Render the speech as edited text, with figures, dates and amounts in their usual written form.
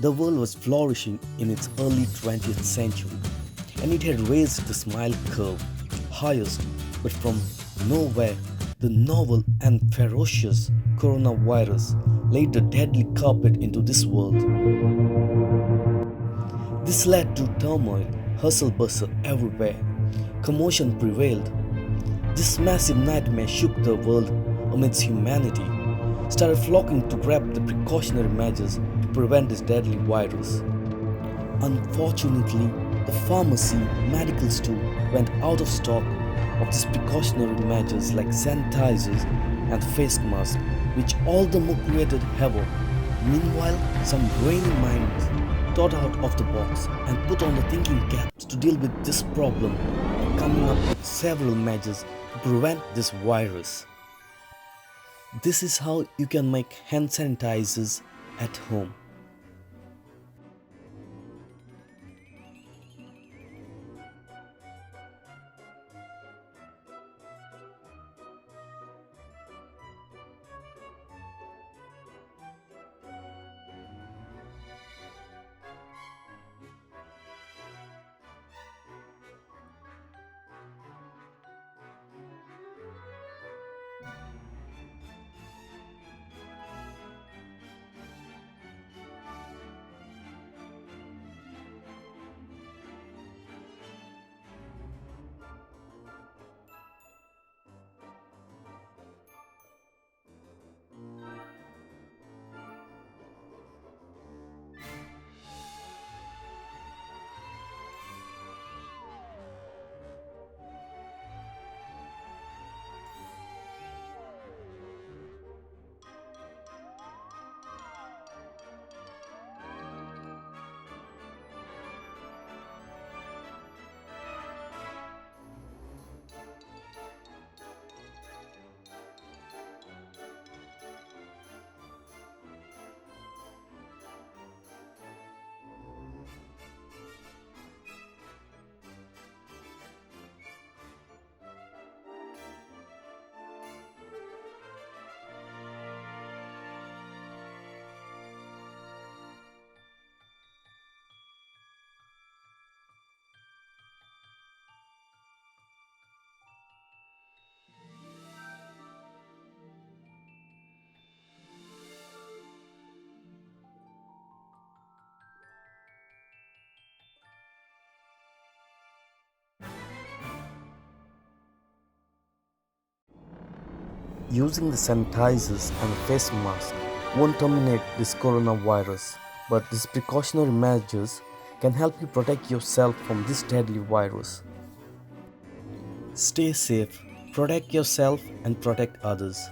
The world was flourishing in its early 20th century, and it had raised the smile curve highest, but from nowhere, the novel and ferocious coronavirus laid the deadly carpet into this world. This led to turmoil, hustle bustle everywhere. Commotion prevailed. This massive nightmare shook the world amidst humanity started flocking to grab the precautionary measures to prevent this deadly virus. Unfortunately, the pharmacy, medical store went out of stock of these precautionary measures like sanitizers and face masks, which all the more created havoc. Meanwhile, some brainy minds thought out of the box and put on the thinking caps to deal with this problem by coming up with several measures to prevent this virus. This is how you can make hand sanitizers at home. Using the sanitizers and face mask won't terminate this coronavirus, but these precautionary measures can help you protect yourself from this deadly virus. Stay safe, protect yourself, and protect others.